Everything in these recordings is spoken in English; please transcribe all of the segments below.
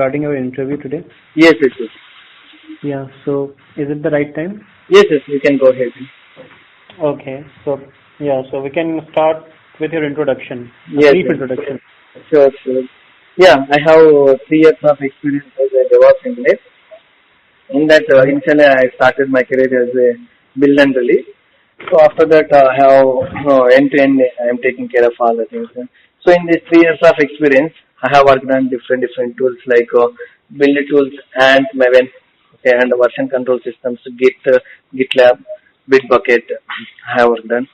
Starting our interview today. Yes, yes, yes. Yeah, so is it the right time? Yes, yes, you can go ahead. Okay, so we can start with your introduction, a Yes, brief yes. introduction. Sure, sure. Yeah, I have 3 years of experience as a Devops engineer. In that, Mm-hmm. initially I started my career as a build and release. So after that, I have end to end. I am taking care of all the things. So in these 3 years of experience, I have worked on different tools like build tools and Maven, okay, and version control systems, Git, GitLab, Bitbucket. I have worked on.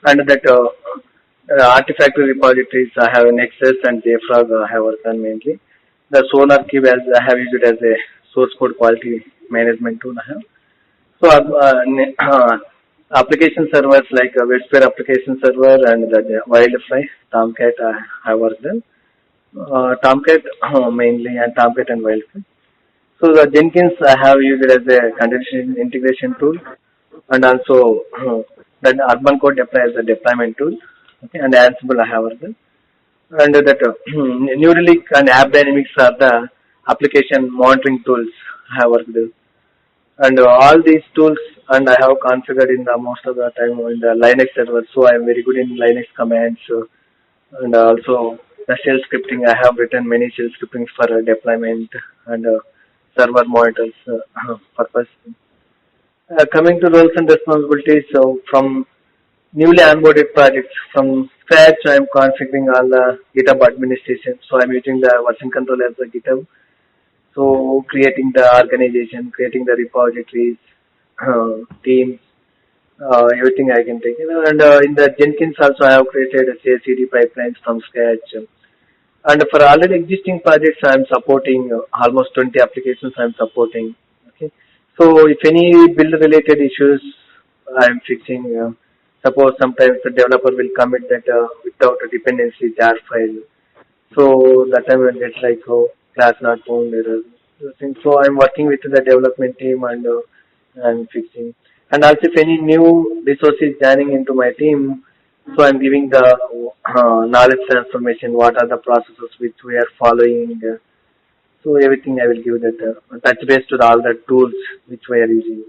And that artifact repositories, I have Nexus and JFrog I have worked on mainly. The Sonar Cube as I have used it as a source code quality management tool I have. So application servers like WebSphere application server and the Wildfly, Tomcat I have worked on. Tomcat mainly and Tomcat and Wildfly. So the Jenkins I have used it as a condition integration tool and also then Urban Code Deploy as a deployment tool. Okay, and Ansible I have worked on. And that New Relic and App Dynamics are the application monitoring tools I have worked with. And all these tools and I have configured in the most of the time in the Linux server. So I am very good in Linux commands and also the shell scripting. I have written many shell scriptings for deployment and server monitors purpose. Coming to roles and responsibilities, so from newly onboarded projects from scratch, I am configuring all the GitHub administration. So I'm using the version control as the GitHub. So creating the organization, creating the repositories, teams, everything I can take. And in the Jenkins also I have created a CI/CD pipelines from scratch. And for already existing projects, I am supporting almost 20 applications. I am supporting. Okay. So if any build related issues, I am fixing. Suppose sometimes the developer will commit that without a dependency jar file. So that time will get like class not found error. So I'm working with the development team and fixing. And also if any new resource is joining into my team, so I'm giving the knowledge transformation. What are the processes which we are following? So everything I will give that touch base to all the tools which we are using.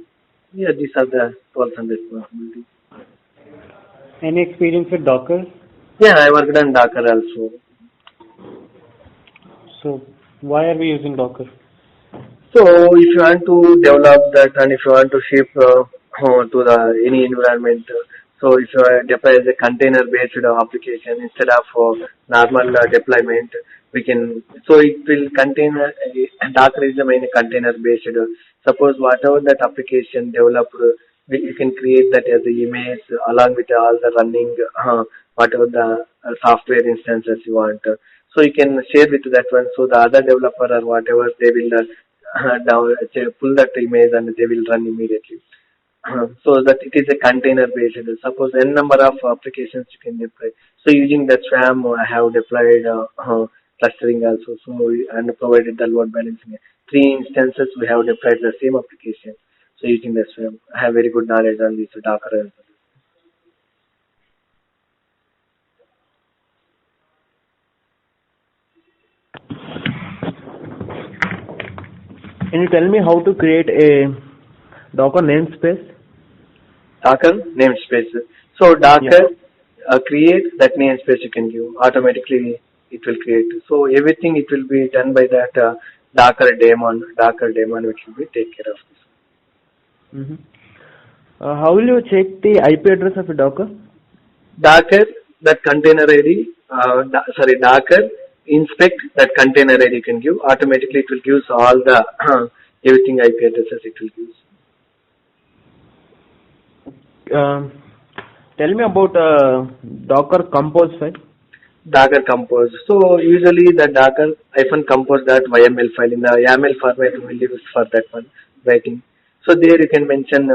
Yeah, these are the roles and responsibilities. Any experience with Docker? Yeah, I worked on Docker also. So why are we using Docker? So if you want to develop that and if you want to ship to the any environment, so if you deploy as a container based application instead of normal deployment, we can, so it will contain Docker is the main container based. Suppose whatever that application developed, you can create that as an image along with all the running whatever the software instances you want. So you can share with that one. So the other developer or whatever they will down pull that image and they will run immediately. So that it is a container based. Suppose n number of applications you can deploy. So using the SWAM, I have deployed clustering also. So and provided the load balancing. 3 instances we have deployed the same application. So using the SWAM, I have very good knowledge on this Docker as well. Can you tell me how to create a Docker namespace? Docker namespace. So Docker create that namespace you can give automatically. It will create. So everything it will be done by that Docker daemon. Docker daemon which will be take care of this. Mm-hmm. How will you check the IP address of a Docker? Docker that container ID. Docker inspect that container ID you can give automatically. It will give all the everything IP addresses it will give. Tell me about Docker Compose file. Docker Compose. So usually the Docker -compose.yml file in the YAML format we will use for that one writing. So there you can mention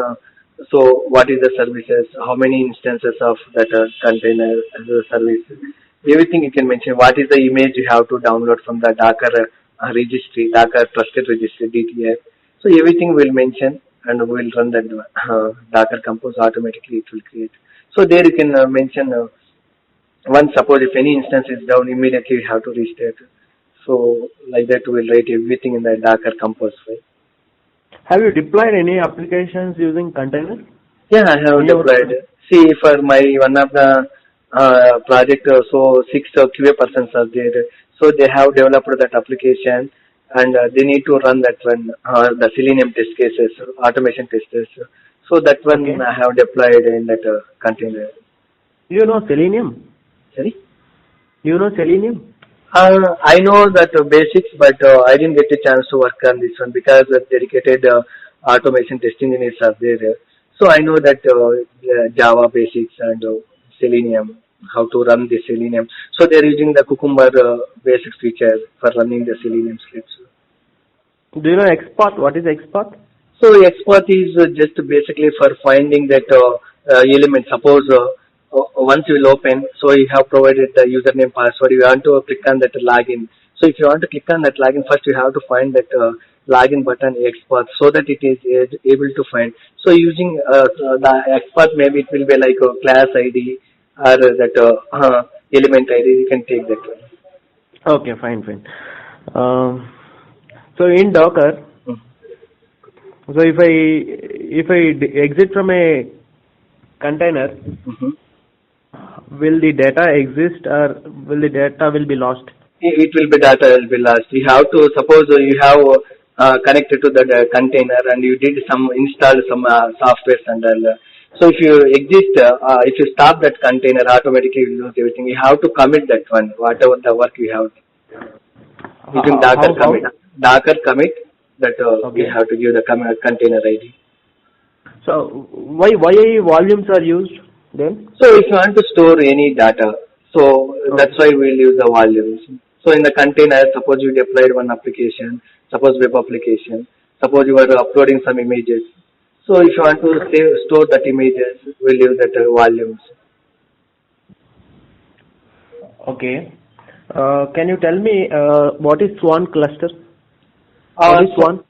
so what is the services, how many instances of that container as a service. Everything you can mention. What is the image you have to download from the Docker registry, Docker trusted registry DTF. So everything will mention and we will run that Docker Compose automatically. It will create. So there you can mention. Once suppose if any instance is down, immediately you have to restart. So like that we'll write everything in the Docker compose file. Have you deployed any applications using containers? Yeah, I have deployed. See, for my one of the project, so 6 QA persons are there. So they have developed that application, and they need to run that one, the Selenium test cases, automation test cases. So that one Okay. I have deployed in that container. You know Selenium? Sorry. You know Selenium? I know that basics, but I didn't get a chance to work on this one because the dedicated automation test engineers are there. So I know that Java basics and Selenium, how to run the Selenium. So they're using the Cucumber basic feature for running the Selenium scripts. Do you know export? What is export? So export is just basically for finding that element. Suppose once you will open, so you have provided the username, password. You want to click on that login. So if you want to click on that login, first you have to find that login button export so that it is able to find. So using the export, maybe it will be like a class ID or that element ID. You can take that one. Okay, fine, fine. So in Docker, Mm. so if I exit from a container, Mhm. will the data exist or will the data will be lost? It will be data will be lost. You have to suppose you have connected to the container and you did some install some software and all. So if you exit, if you stop that container, automatically you lose everything. You have to commit that one, whatever the work you have using Docker How? commit. Docker commit that we Okay. have to give the container ID. So why volumes are used then? So if you want to store any data, so that's why we'll use the volumes. So in the container, suppose you deployed one application, suppose web application, suppose you are uploading some images. So if you want to store that images, we'll use that volumes. Okay. Can you tell me what is Swan cluster? Uh, What is Swan?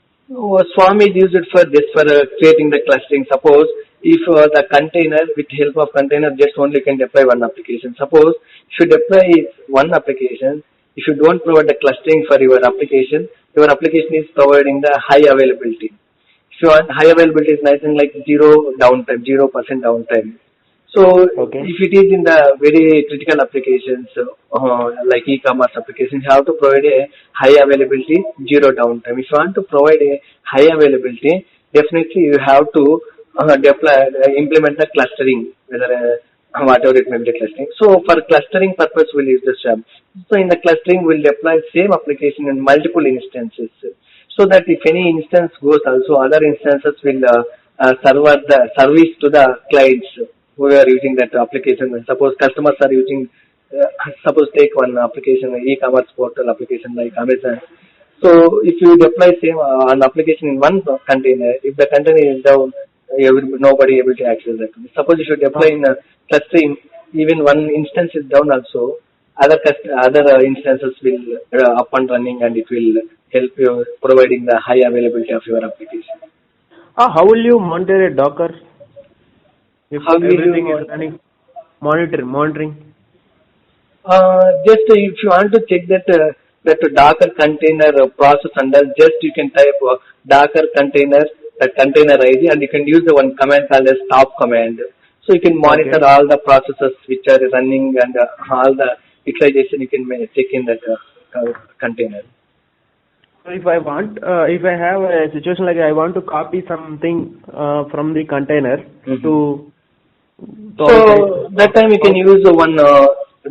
Swarm is used for this for creating the clustering. Suppose if the container with help of container just only can deploy one application. Suppose if you deploy one application, if you don't provide the clustering for your application is providing the high availability. If you want high availability is nothing like zero downtime, 0% downtime. So Okay. if it is in the very critical applications like e-commerce applications, you have to provide a high availability, zero downtime. If you want to provide a high availability, definitely you have to implement the clustering, whether whatever it may be the clustering. So for clustering purpose, we'll use the SWAM. So in the clustering, we'll deploy same application in multiple instances, so that if any instance goes, also other instances will serve the service to the clients who are using that application. Suppose customers are using, suppose take one application, e-commerce portal application like Amazon. So if you deploy same an application in one container, if the container is down, nobody able to access that. Suppose if you deploy in a clustering, even one instance is down also, other instances will up and running, and it will help you providing the high availability of your application. How will you monitor a Docker if How will everything you is running? Monitoring. just if you want to check that that Docker container process under, just you can type Docker container, that container ID, and you can use the one command called as stop command. So you can monitor Okay. all the processes which are running and all the utilization you can check in that container. So if I want, if I have a situation like I want to copy something from the container to So that time you can use the one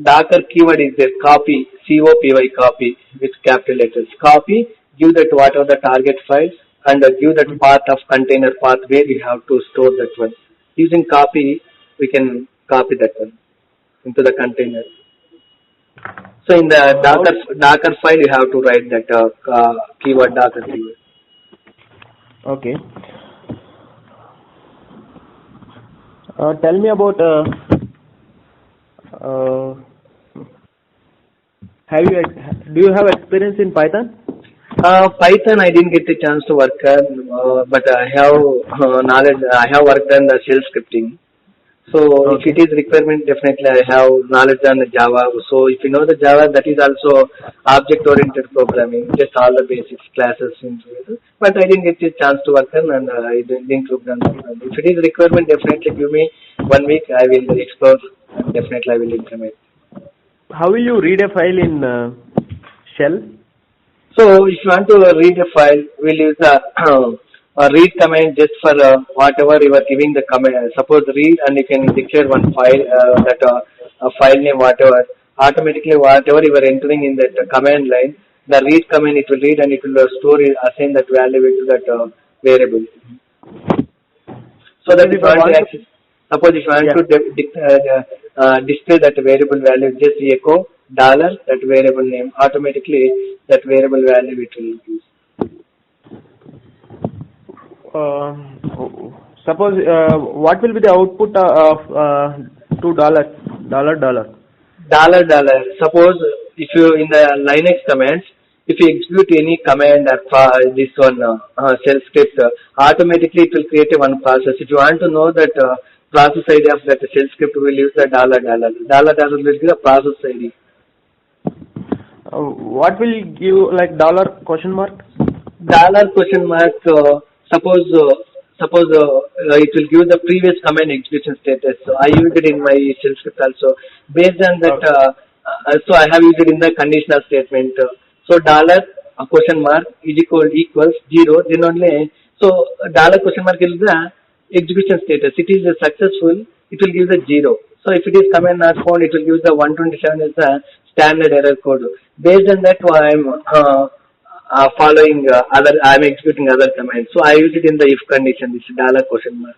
Docker keyword is there, copy, COPY, copy with capital letters. Copy, give that whatever the target file, and give that path of container path where you have to store that one. Using copy, we can copy that one into the container. So in the how Docker file, you have to write that keyword, Docker keyword. okay. Tell me about do you have experience in Python? Python, I didn't get the chance to work on, but I have knowledge. I have worked on the shell scripting. So if Okay. it is requirement, definitely I have knowledge on the Java. So if you know the Java, that is also object-oriented programming, just all the basics classes into it. But I didn't get a chance to work on, and I didn't look on that. And if it is requirement, definitely give me 1 week. I will explore, and definitely I will implement. How will you read a file in shell? So if you want to read a file, we'll use the read command just for whatever you are giving the command. Suppose read and you can declare one file that a file name whatever. Automatically whatever you are entering in that command line, the read command it will read and it will store it, assign that value into that variable. So that Suppose if if you I want to want to, access, suppose if you want yeah. to display that variable value, just echo dollar that variable name. Automatically that variable value it will use. Uh, suppose what will be the output of $2? Dollar. Suppose if you in the Linux commands, if you execute any command or this one shell script, automatically it will create a one process. If you want to know that process ID of that shell script, we will use the dollar. Dollar will be the process ID. What will give like dollar question mark? Dollar question mark. Suppose it will give the previous command execution status. So I use it in my shell script also. Based on that, Okay. so I have used it in the conditional statement. So dollar question mark is equals 0. Then only so dollar question mark is the execution status. It is successful. It will give the 0. So if it is command not found, it will give the 127 is the standard error code. Based on that, I am following I'm executing other commands. So I use it in the if condition, this dollar question mark.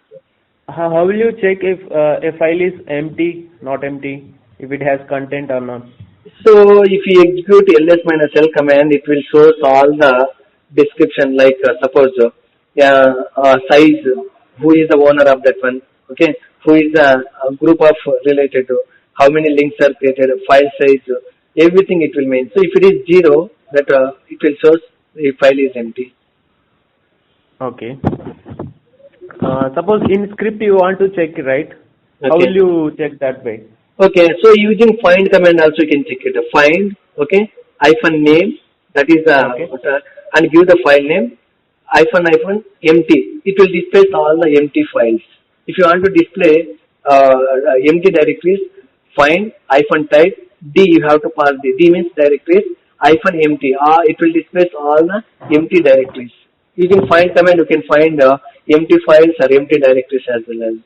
How will you check if a file is empty, not empty, if it has content or not? So if you execute ls-l command, it will show all the description like suppose size, who is the owner of that one, okay, who is the group of related to, how many links are created, file size, everything it will mean. So if it is 0, that it will show the file is empty. Okay. Suppose in script you want to check, right? How Okay. will you check that way? Okay, so using find command also you can check it. Find, okay, hyphen name, that is Okay. and give the file name, hyphen empty. It will display all the empty files. If you want to display empty directories, find hyphen type D. You have to pass D. D means directories hyphen empty. It will display all the empty directories. Using find command, you can find empty files or empty directories as well as.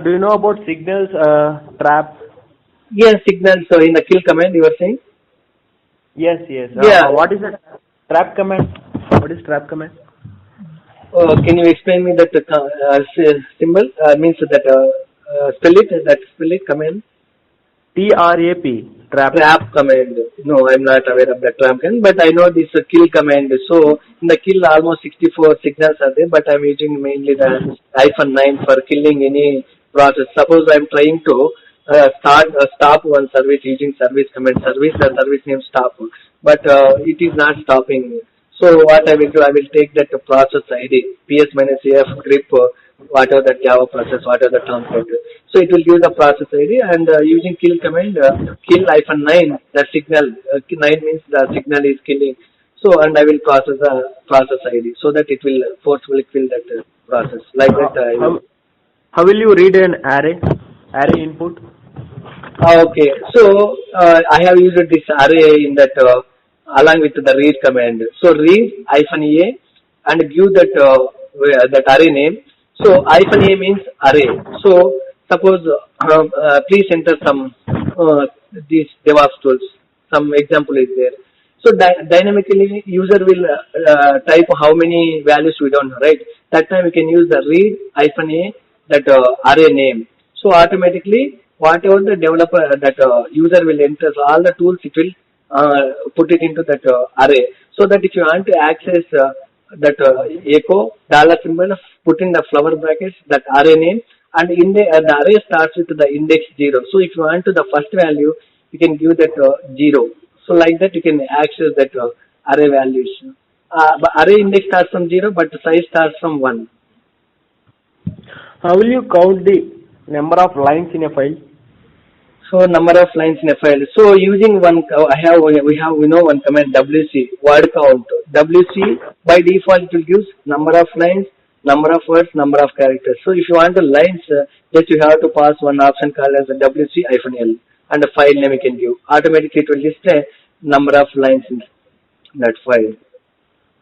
Do you know about signals trap? Yes, signal. So in the kill command, you are saying. Yes. Yeah. What is a trap command? What is trap command? Can you explain me that symbol? Means that spell it command. TRAP, trap. Trap command. No, I'm not aware of the trap command, but I know this kill command. So in the kill, almost 64 signals are there, but I'm using mainly the -9 for killing any process. Suppose I'm trying to stop one service using service command. The service name stop, but it is not stopping. So what I will do, I will take that process ID, ps-af grep, whatever the Java process, whatever the term code. So it will give the process ID, and using kill command, kill -9, the signal, 9 means the signal is killing. So, and I will process the process ID so that it will forcefully kill that process. Like that I will. How will you read an array input? Okay, so I have used this array in that along with the read command. So read -a and give that that array name. So -a means array. So suppose please enter some these Devops tools. Some example is there. So dynamically user will type how many values we don't know, right? That time we can use the read -a that array name. So automatically whatever the developer that user will enter all the tools, it will put it into that array. So that if you want to access that echo dollar symbol, put in the flower brackets that array name, and in the array starts with the index 0. So if you want to the first value, you can give that 0. So like that you can access that array values. But array index starts from 0, but the size starts from 1. How will you count the number of lines in a file? So number of lines in a file. So using one, we know one command WC, word count. WC by default it will give number of lines, number of words, number of characters. So if you want the lines, just you have to pass one option called as a WC-L, and the file name you can give. Automatically it will display number of lines in that file.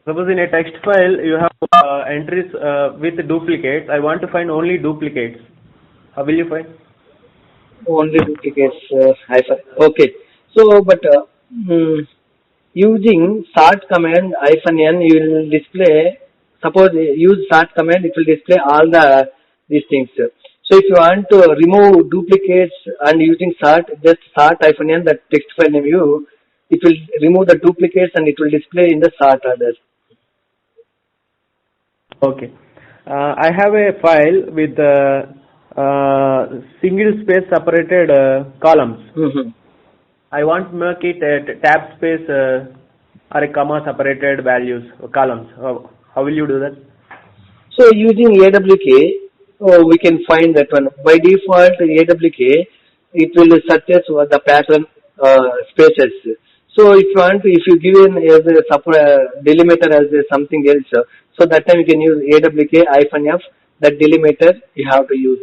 Suppose in a text file you have entries with duplicates. I want to find only duplicates. How will you find? Only duplicates. Okay. So, but using sort command -n, you will display. Suppose use sort command, it will display all these things. So, if you want to remove duplicates and using sort, just sort -n, that text file name it will remove the duplicates and it will display in the sort order. Okay. I have a file with single space separated columns. Mm-hmm. I want to make it a tab space or a comma separated values or columns. How will you do that? So using AWK, we can find that one. By default, AWK, it will such as the pattern spaces. So if you give in as a delimiter as something else, so that time you can use AWK-F, that delimiter you have to use.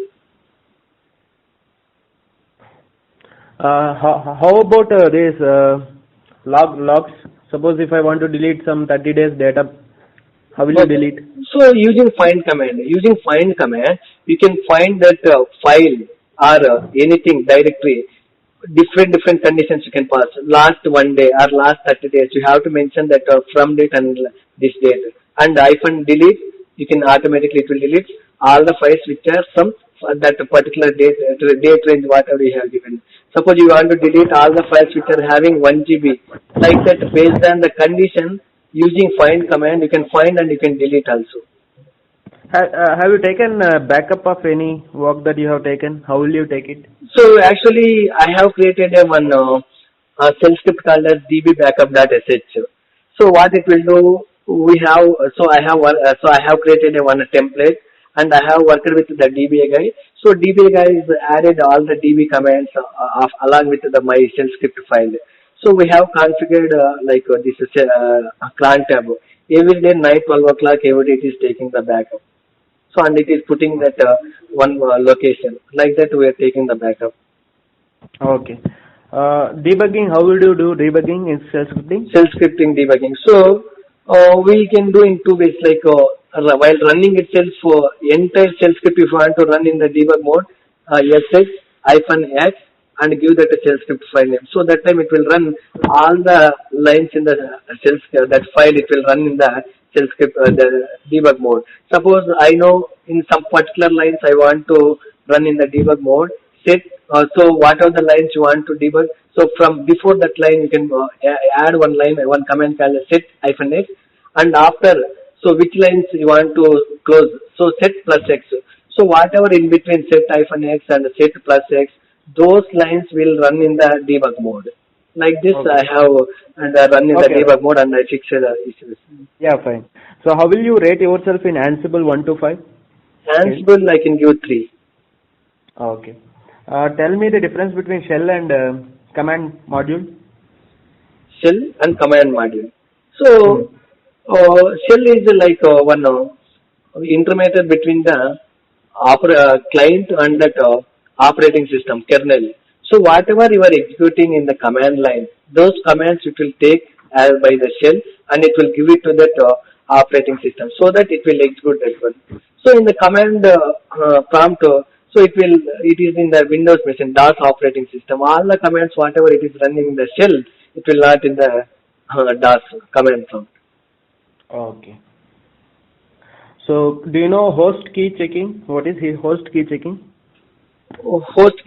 How about this logs? Suppose if I want to delete some 30 days data, how will you delete? So using find command, you can find that file or anything directory. Different conditions you can pass. Last 1 day or last 30 days, you have to mention that from date and this date. And -delete, you can automatically, it will delete all the files which are from that particular date range, whatever you have given. Suppose you want to delete all the files which are having 1 GB. Like that, based on the condition, using find command, you can find and you can delete also. Have you taken backup of any work that you have taken? How will you take it? So actually, I have created a shell script called as dbbackup.sh. So what it will do, I have created one template and I have worked with the DBA guy. So DBA guy is added all the DB commands along with my shell script file. So we have configured this is cron tab. Every day night 12 o'clock, every day it is taking the backup. So and it is putting that one location. Like that we are taking the backup. Okay. Debugging, how will you do debugging in shell scripting? Shell scripting debugging. So we can do in two ways, like while running itself, entire shell script if you want to run in the debug mode, -x and give that a shell script file name. So that time it will run all the lines in the shell script, that file it will run in the shell script, the debug mode. Suppose I know in some particular lines I want to run in the debug mode, set, so whatever the lines you want to debug, so from before that line you can add one line, one command called set -x, and after, so which lines you want to close, so set +x. So whatever in between set -x and set +x, those lines will run in the debug mode. Like this, okay. I have run in the debug mode and I fixed the issues. Yeah, fine. So how will you rate yourself in Ansible 1 to 5? Ansible, I can give 3. Okay. Tell me the difference between shell and command module. Shell and command module. So, shell is like one intermediate between the client and that operating system, kernel. So whatever you are executing in the command line, those commands it will take by the shell and it will give it to that operating system so that it will execute that one. So in the command prompt, so it is in the Windows machine, DOS operating system. All the commands, whatever it is running in the shell, it will not in the DOS command prompt. Okay. So do you know host key checking? What is host key checking? Host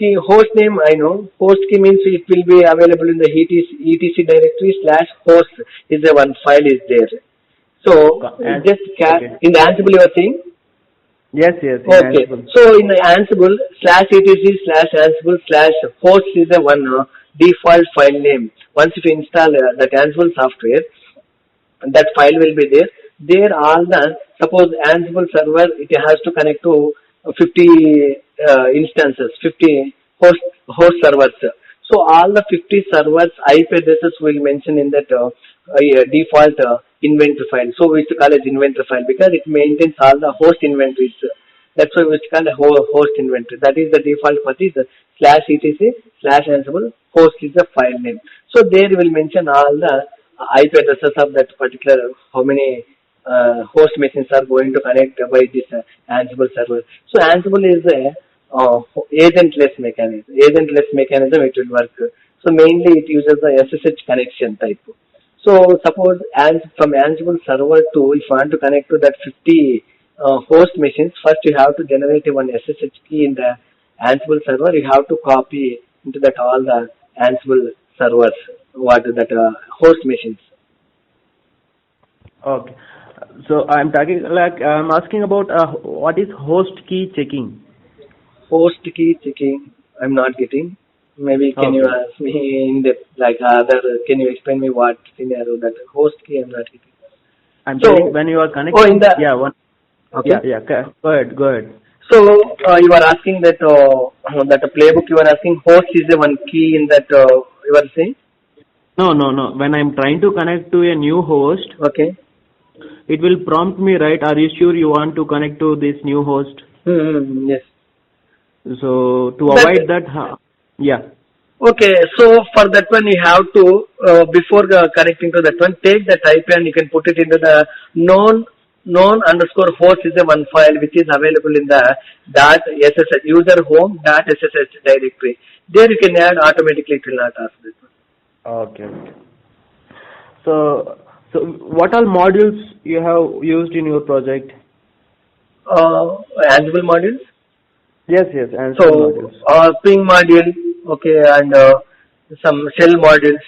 name I know. Host key means it will be available in the etc directory /host is the one file is there. So just in the Ansible you are saying? Yes. Okay. So in the Ansible /etc/Ansible/host is the one default file name. Once if you install that Ansible software, that file will be there. There all the, suppose Ansible server, it has to connect to 50 instances, 50 host servers. So all the 50 servers IP addresses will mention in that default inventory file. So we used to call it inventory file because it maintains all the host inventories. That's why we used to call it host inventory. That is the default for this /etc/Ansible. Host is the file name. So there will mention all the IP addresses of that particular, how many host machines are going to connect by this Ansible server. So Ansible is a agentless mechanism. Agentless mechanism it will work. So mainly it uses the SSH connection type. So suppose from Ansible server to, if you want to connect to that 50 host machines, first you have to generate one SSH key in the Ansible server. You have to copy into that all the Ansible servers, what is that host machines. Okay. So I'm asking about what is host key checking? Host key checking, I'm not getting. Maybe can you ask me in depth, like can you explain me what scenario that host key I'm not getting? I'm saying when you are connecting. Okay. Yeah. Go ahead. So you are asking that that playbook. You are asking host is the one key in that you are saying. No. When I'm trying to connect to a new host, okay, it will prompt me, right? Are you sure you want to connect to this new host? Yes. So to avoid that, yeah. Okay, so for that one you have to before connecting to that one, take that IP and you can put it into the known underscore host is a one file which is available in the .ssh user home .ssh directory. There you can add automatically. It will not ask this one. Okay. So what all modules you have used in your project? Ansible modules. Yes, Ansible modules. Ping module, okay, and some shell modules.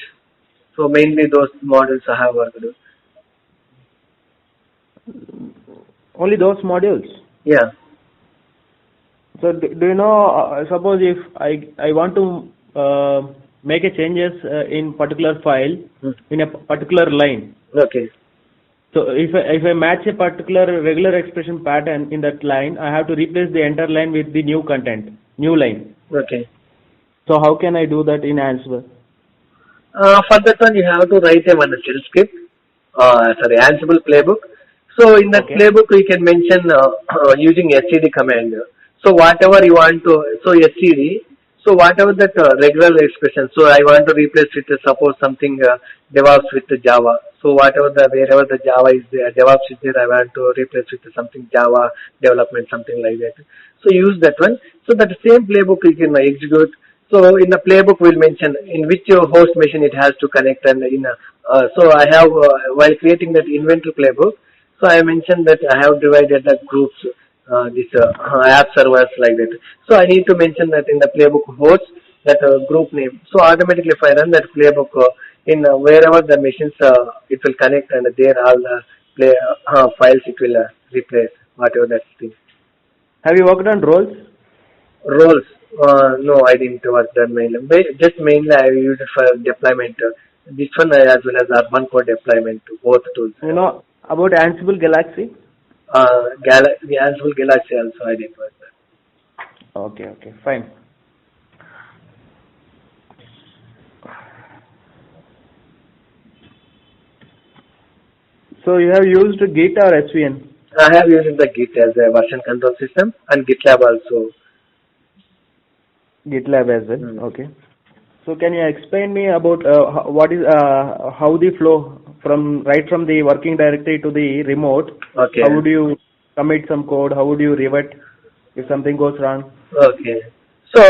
So mainly those modules I have worked with. Only those modules? Yeah. So do you know, suppose if I want to make a changes in particular file in a particular line. Okay. So if I match a particular regular expression pattern in that line, I have to replace the entire line with the new content, new line. Okay. So how can I do that in Ansible? For that one, you have to write one shell script. Ansible playbook. So in that playbook, you can mention using std command. So whatever you want to, so std. So whatever that regular expression. So I want to replace with suppose something Devops with Java. So wherever the Java is there, Devops is there, I want to replace with something Java development, something like that. So use that one. So that same playbook you can execute. So in the playbook we'll mention in which host machine it has to connect, and so I have while creating that inventory playbook. So I mentioned that I have divided the groups, app servers like that. So I need to mention that in the playbook host that group name. So automatically if I run that playbook in wherever the machines it will connect, and there all the files it will replace whatever that thing. Have you worked on roles? Roles? No, I didn't work that mainly. Just mainly I use it for deployment. This one as well as Urban Core deployment, both tools. You know about Ansible Galaxy? Ansible Galaxy also I didn't work that. Okay, fine. So you have used Git or SVN? I have used the Git as a version control system, and GitLab also. GitLab as well. Okay. So can you explain me about what is how the flow from the working directory to the remote? Okay. How would you commit some code? How would you revert if something goes wrong? Okay. So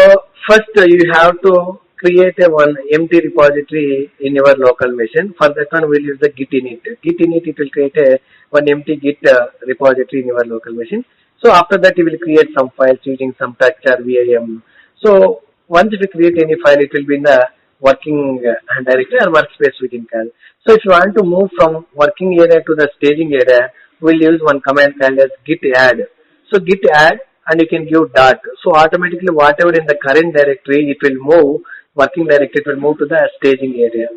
first you have to create one empty repository in your local machine. For that one we'll use the git init. Git init it will create one empty git repository in your local machine. So after that you will create some files using some touch or VIM. So once you create any file, it will be in the working directory or workspace within CAL. So if you want to move from working area to the staging area, we'll use one command called as git add. So git add, and you can give dot. So automatically whatever in the current directory, it will move, working directory, it will move to the staging area.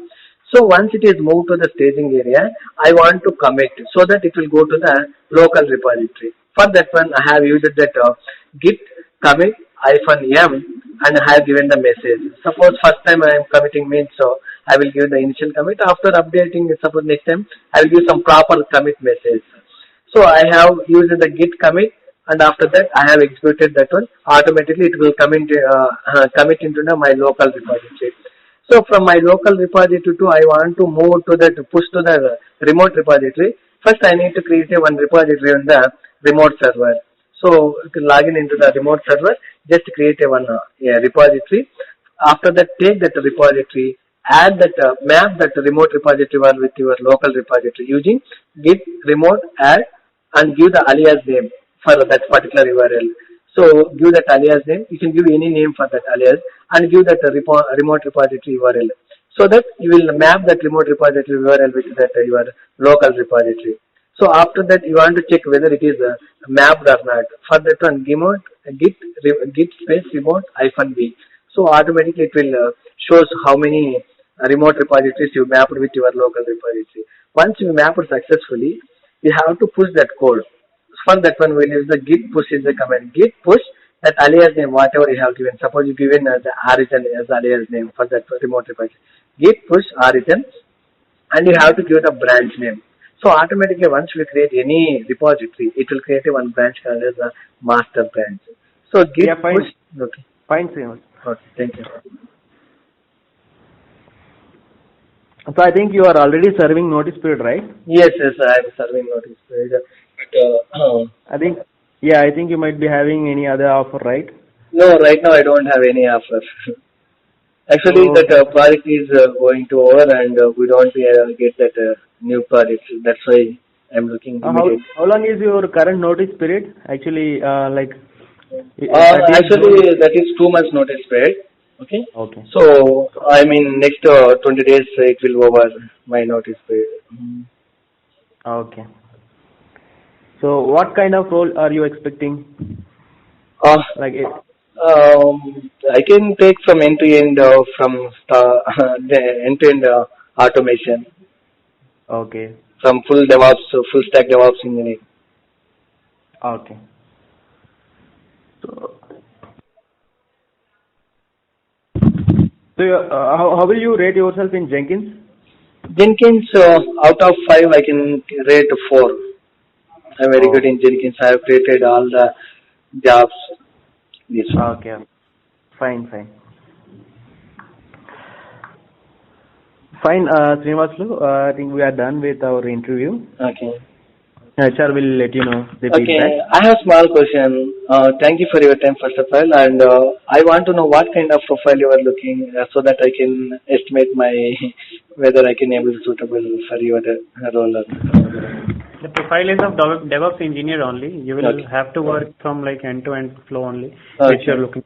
So once it is moved to the staging area, I want to commit so that it will go to the local repository. For that one, I have used that git commit -m and I have given the message. Suppose first time I am committing means so I will give the initial commit. After updating, suppose next time I will give some proper commit message. So I have used the git commit, and after that I have executed that one. Automatically it will commit into my local repository. So from my local repository to I want to move to that push to the remote repository. First I need to create a one repository on the remote server. So to log in into the remote server, just create a one repository. After that, take that repository, add that map that remote repository one with your local repository using git remote add and give the alias name for that particular URL. So give that alias name. You can give any name for that alias and give that remote repository URL. So that you will map that remote repository URL with that your local repository. So after that, you want to check whether it is mapped or not. For that one, git space remote -b. So automatically it will shows how many remote repositories you mapped with your local repository. Once you map it successfully, you have to push that code. For that one, we use the git push is the command. Git push that alias name, whatever you have given. Suppose you given the origin as alias name for that remote repository. Git push origin, and you have to give the branch name. So automatically, once we create any repository, it will create a one branch called as a master branch. So git Yeah, fine. push. Okay. Fine, Srinivas. Okay. Thank you. So I think you are already serving notice period, right? Yes, I am serving notice period. But, I think you might be having any other offer, right? no, right now I don't have any offer. Actually, So, that project is going to over, and we don't get that new project. That's why I'm looking immediately. how long is your current notice period? Actually, like. Actually, that is 2 months notice period. Okay. Okay. So I mean, next 20 days it will over my notice period. Okay. So what kind of role are you expecting? Like it. I can take from end to end from the end to end automation Okay. from full DevOps, full stack DevOps engineer. Okay. So how will you rate yourself in Jenkins? Jenkins, out of 5, I can rate 4. I'm very good in Jenkins. I have created all the jobs. This one. Okay. Fine. Fine, Srinivaslu, I think we are done with our interview. Okay. HR will let you know the Okay, feedback. I have small question. Thank you for your time, first of all, and I want to know what kind of profile you are looking so that I can estimate my whether I can able suitable for your role. The profile is of DevOps engineer only. You will Okay. have to work from like end-to-end flow only, Okay. which you're looking.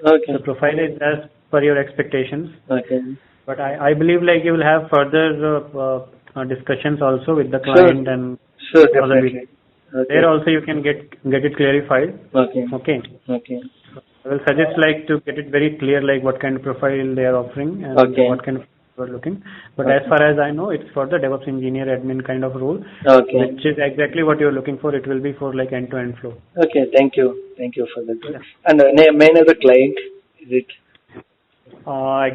Okay. The profile is as per your expectations. Okay. But I believe like you will have further discussions also with the client and Sure, other definitely. people. Okay. There also you can get it clarified. Okay. Okay. Okay. I will suggest like to get it very clear like what kind of profile they are offering and Okay. what kind of you are looking. But Okay. as far as I know, it's for the DevOps engineer admin kind of role, Okay. which is exactly what you're looking for. It will be for like end-to-end flow. Okay. Thank you. Thank you for that. Yeah. And may I know the client? Is it?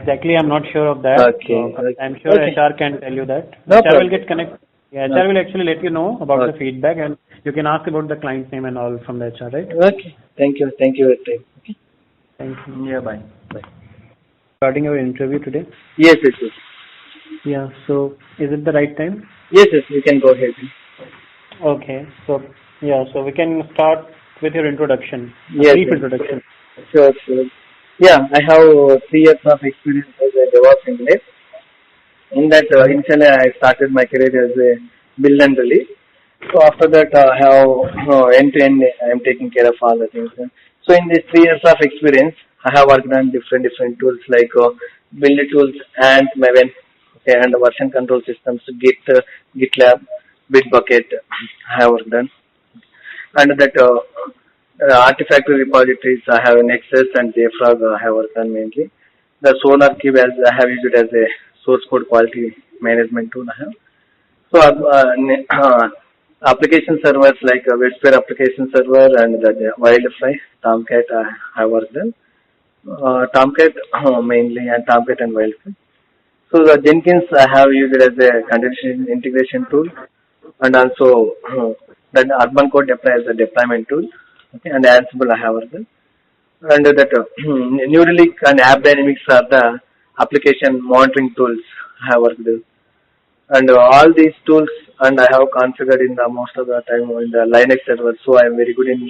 Exactly, I'm not sure of that. Okay. I'm sure Okay. HR can tell you that. No HR problem. will get connected. Yeah, HR will actually let you know about the Okay. feedback, and you can ask about the client name and all from the HR, right? Okay. Thank you. Thank you for your time. Okay. Thank you. Yeah, bye. Regarding your interview today. Yes. Yes. Yeah, so is it the right time? Yes. Yes. You can go ahead. Okay, so we can start with your introduction. Yes, Brief yes. introduction. Sure. Yeah, I have 3 years of experience as a DevOps engineer. In that, initially I started my career as a build and release. So after that, I have end-to-end, I am taking care of all the things. So in these 3 years of experience, I have worked on different tools like build tools and Maven, okay, and version control systems, Git, GitLab, Bitbucket, I have worked on. And that artifact repositories, I have Nexus and JFrog, I have worked on mainly. The Sonar Cube, as I have used it as a source code quality management tool I have. So application servers like WebSphere application server and the Wildfly, Tomcat I have worked on. Tomcat mainly, and Tomcat and Wildfly. So the Jenkins I have used it as a condition integration tool, and also then Urban Code Deploy as a deployment tool. Okay, and Ansible I have worked on. And that Neuralink and App Dynamics are the application monitoring tools I have worked with. And all these tools, and I have configured in the most of the time in the Linux server, so I am very good in